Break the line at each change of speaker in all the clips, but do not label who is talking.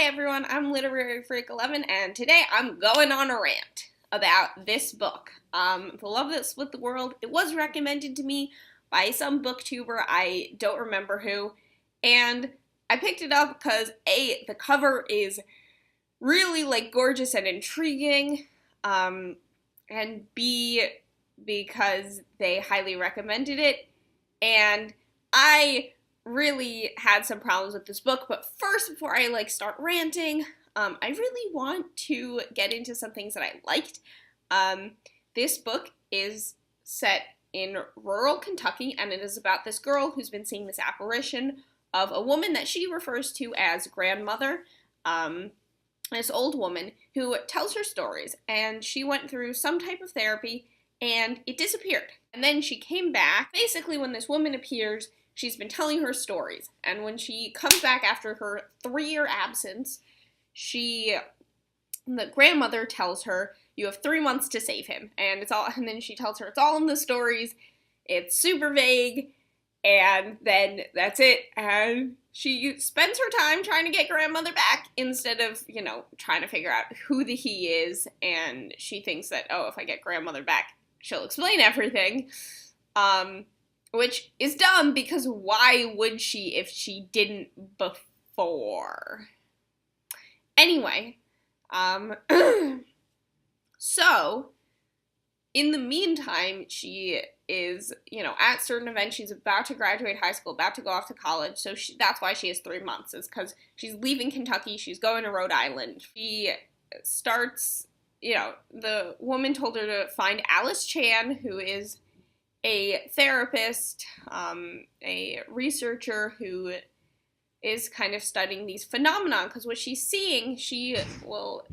Hi everyone, I'm Literary Freak 11, and today I'm going on a rant about this book. The Love That Split the World. It was recommended to me by some booktuber, I don't remember who, and I picked it up because A, the cover is really gorgeous and intriguing, and B, because they highly recommended it, and I really had some problems with this book. But first, before I start ranting, I really want to get into some things that I liked. This book is set in rural Kentucky, and it is about this girl who's been seeing this apparition of a woman that she refers to as grandmother, this old woman who tells her stories, and she went through some type of therapy and it disappeared. And then she came back. Basically, when this woman appears, she's been telling her stories, and when she comes back after her 3-year absence, the grandmother tells her, "You have 3 months to save him," and then she tells her it's all in the stories. It's super vague, and then that's it. And she spends her time trying to get grandmother back instead of, trying to figure out who the he is. And she thinks that, oh, if I get grandmother back, she'll explain everything. Which is dumb, because why would she if she didn't before? Anyway, so, in the meantime, she is, at certain events, she's about to graduate high school, about to go off to college, so that's why she has 3 months, is because she's leaving Kentucky, she's going to Rhode Island. She starts, the woman told her to find Alice Chan, who is a therapist, a researcher who is kind of studying these phenomena, because what she's seeing, she will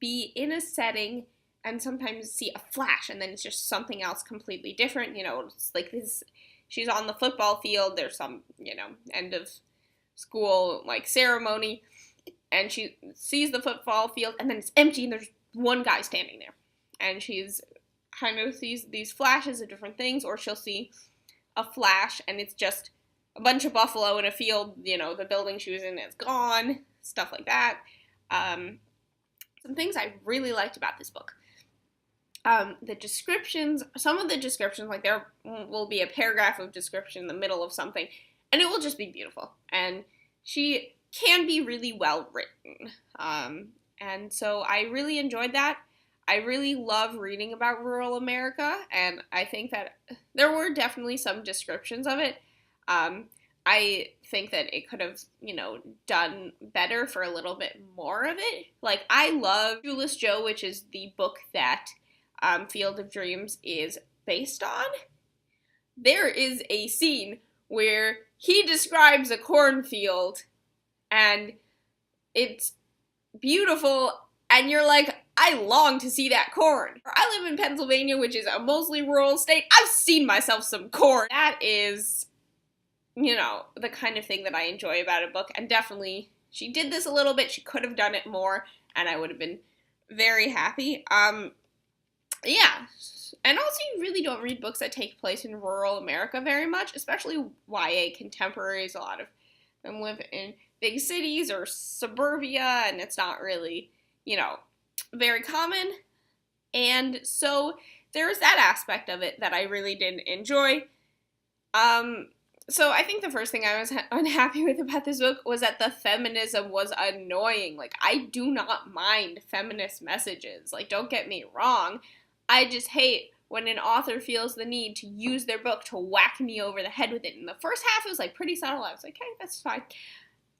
be in a setting and sometimes see a flash, and then it's just something else completely different. It's like this, she's on the football field, there's some, end of school, ceremony, and she sees the football field, and then it's empty, and there's one guy standing there, and she's kind of sees these flashes of different things, or she'll see a flash, and it's just a bunch of buffalo in a field, the building she was in is gone, stuff like that. Some things I really liked about this book. The descriptions, some of the descriptions, there will be a paragraph of description in the middle of something, and it will just be beautiful. And she can be really well written. And so I really enjoyed that. I really love reading about rural America, and I think that there were definitely some descriptions of it. I think that it could have, done better for a little bit more of it. I love Shoeless Joe, which is the book that Field of Dreams is based on. There is a scene where he describes a cornfield, and it's beautiful, and you're like, I long to see that corn. I live in Pennsylvania, which is a mostly rural state. I've seen myself some corn. That is, the kind of thing that I enjoy about a book, and definitely she did this a little bit. She could have done it more, and I would have been very happy. Yeah. And also, you really don't read books that take place in rural America very much, especially YA contemporaries. A lot of them live in big cities or suburbia, and it's not really, very common. And so there's that aspect of it that I really did enjoy. So I think the first thing I was unhappy with about this book was that the feminism was annoying. I do not mind feminist messages. Don't get me wrong. I just hate when an author feels the need to use their book to whack me over the head with it. In the first half, it was pretty subtle. I was like, hey, that's fine.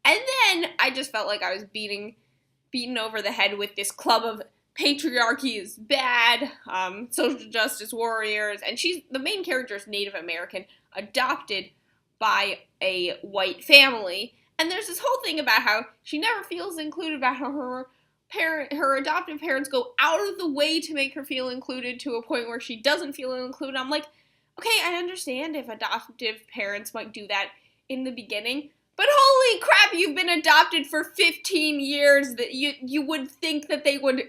And then I just felt like I was beaten over the head with this club of patriarchy is bad, social justice warriors, and the main character is Native American, adopted by a white family, and there's this whole thing about how she never feels included, about how her adoptive parents go out of the way to make her feel included, to a point where she doesn't feel included. I'm like, okay, I understand if adoptive parents might do that in the beginning, but holy crap, you've been adopted for 15 years, that you would think that they would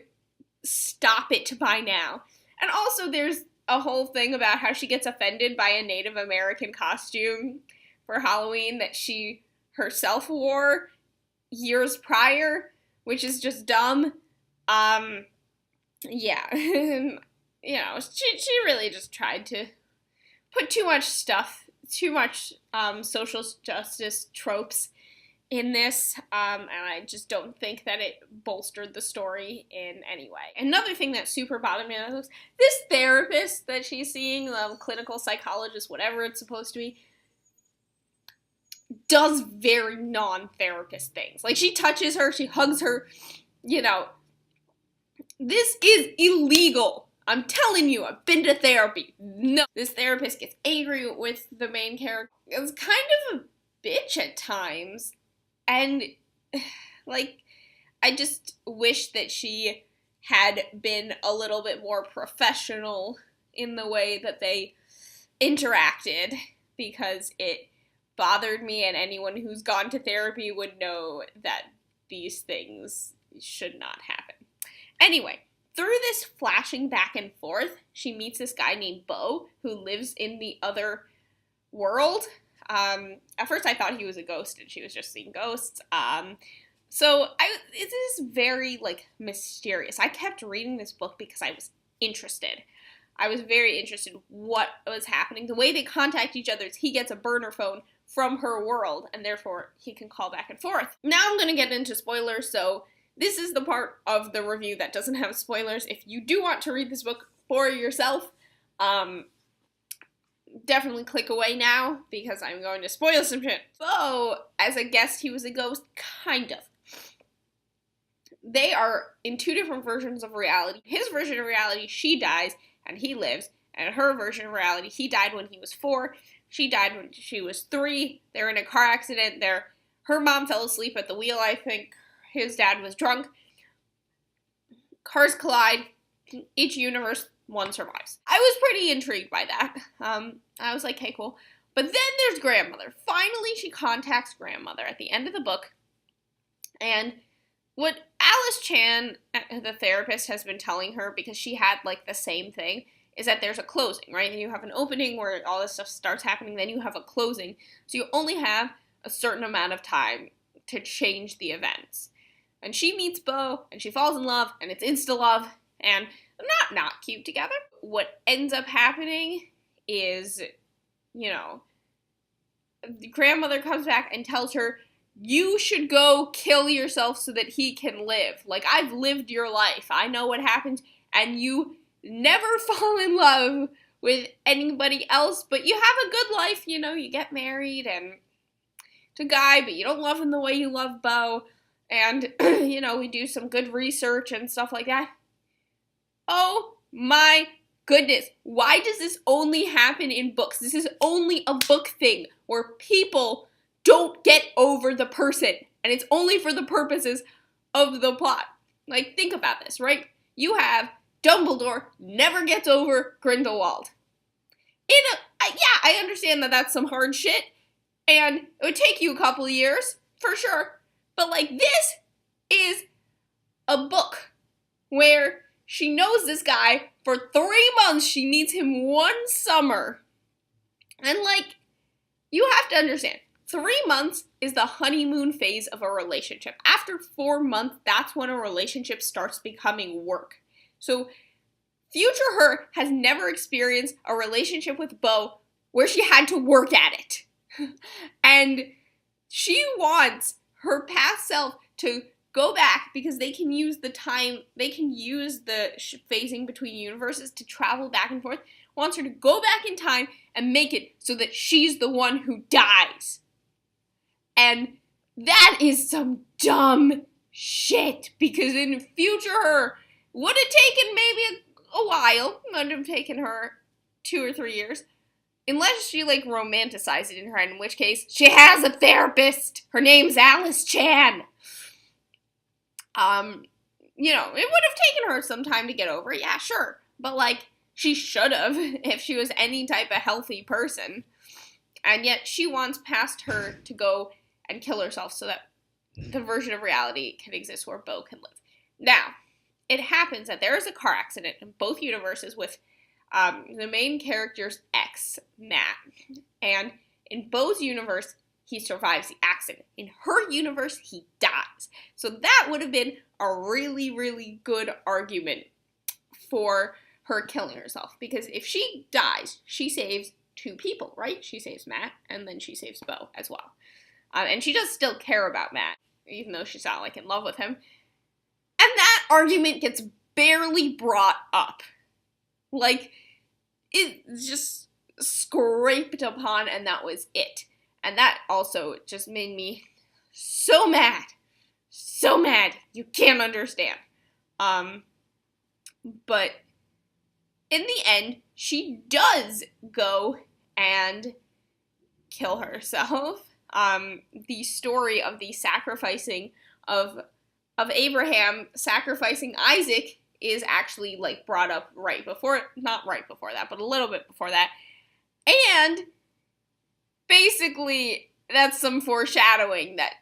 stop it by now. And also there's a whole thing about how she gets offended by a Native American costume for Halloween that she herself wore years prior, which is just dumb. Yeah. You know, she really just tried to put too much social justice tropes in this, and I just don't think that it bolstered the story in any way. Another thing that super bothered me was this therapist that she's seeing, clinical psychologist, whatever it's supposed to be, does very non-therapist things. Like, she touches her, she hugs her, you know. This is illegal. I'm telling you, I've been to therapy. No. This therapist gets angry with the main character. It's kind of a bitch at times. And, like, I just wish that she had been a little bit more professional in the way that they interacted, because it bothered me, and anyone who's gone to therapy would know that these things should not happen. Anyway, through this flashing back and forth, she meets this guy named Beau, who lives in the other world. At first I thought he was a ghost and she was just seeing ghosts. It is very, like, mysterious. I kept reading this book because I was interested. I was very interested in what was happening. The way they contact each other is he gets a burner phone from her world, and therefore he can call back and forth. Now I'm going to get into spoilers, so this is the part of the review that doesn't have spoilers. If you do want to read this book for yourself, definitely click away now, because I'm going to spoil some shit. So, as a guest, he was a ghost, kind of. They are in two different versions of reality. His version of reality, she dies, and he lives. And her version of reality, he died when he was 4. She died when she was 3. They're in a car accident. Her mom fell asleep at the wheel, I think. His dad was drunk. Cars collide. Each universe, one survives. I was pretty intrigued by that. I was like, hey, cool. But then there's grandmother. Finally, she contacts grandmother at the end of the book. And what Alice Chan, the therapist, has been telling her, because she had, like, the same thing, is that there's a closing, right? And you have an opening where all this stuff starts happening, then you have a closing. So you only have a certain amount of time to change the events. And she meets Beau, and she falls in love, and it's insta-love, and not cute together. What ends up happening is, you know, the grandmother comes back and tells her, you should go kill yourself so that he can live. Like, I've lived your life. I know what happens, and you never fall in love with anybody else, but you have a good life, you know, you get married and to a guy, but you don't love him the way you love Beau, and, you know, we do some good research and stuff like that. Oh my goodness, why does this only happen in books? This is only a book thing where people don't get over the person, and it's only for the purposes of the plot. Like, think about this, right? You have Dumbledore never gets over Grindelwald. I understand that that's some hard shit, and it would take you a couple of years, for sure, but, like, this is a book where she knows this guy for 3 months. She meets him one summer. And, like, you have to understand, 3 months is the honeymoon phase of a relationship. After 4 months, that's when a relationship starts becoming work. So, future her has never experienced a relationship with Beau where she had to work at it. And she wants her past self to go back, because they can use the time, they can use the phasing between universes to travel back and forth, wants her to go back in time and make it so that she's the one who dies. And that is some dumb shit, because in future her, would have taken maybe a while, would have taken her 2 or 3 years, unless she, like, romanticized it in her head, in which case, she has a therapist. Her name's Alice Chan. You know, it would have taken her some time to get over it, yeah, sure. But, like, she should have, if she was any type of healthy person. And yet, she wants past her to go and kill herself so that the version of reality can exist where Beau can live. Now, it happens that there is a car accident in both universes with the main character's ex, Matt. And in Beau's universe, he survives the accident. In her universe, he dies. So that would have been a really, really good argument for her killing herself. Because if she dies, she saves two people, right? She saves Matt, and then she saves Bo as well. And she does still care about Matt, even though she's not, like, in love with him. And that argument gets barely brought up. Like, it's just scraped upon, and that was it. And that also just made me so mad. So mad. You can't understand. But in the end, she does go and kill herself. The story of the sacrificing of Abraham sacrificing Isaac is actually, like, brought up not right before that, but a little bit before that. And basically, that's some foreshadowing that,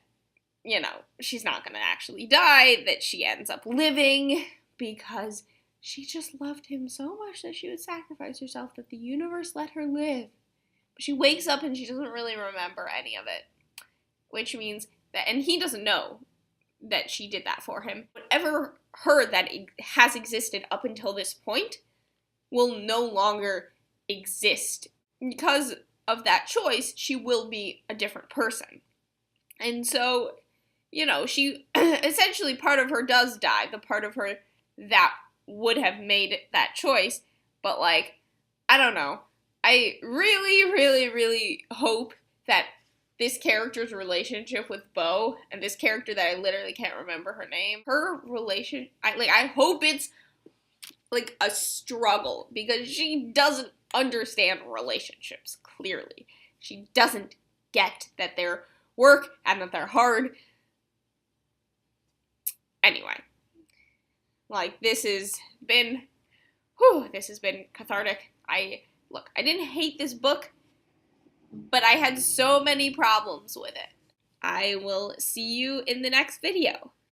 you know, she's not going to actually die, that she ends up living because she just loved him so much that she would sacrifice herself, that the universe let her live. But she wakes up and she doesn't really remember any of it, which means that, and he doesn't know that she did that for him. Whatever her that has existed up until this point will no longer exist. Because of that choice, she will be a different person. And so, you know, she, essentially part of her does die, the part of her that would have made that choice, but, like, I don't know. I really, really, really hope that this character's relationship with Bo, and this character that I literally can't remember her name, her relation, I hope it's, like, a struggle, because she doesn't understand relationships, clearly. She doesn't get that they're work and that they're hard. Anyway. Like, this has been cathartic. I didn't hate this book, but I had so many problems with it. I will see you in the next video.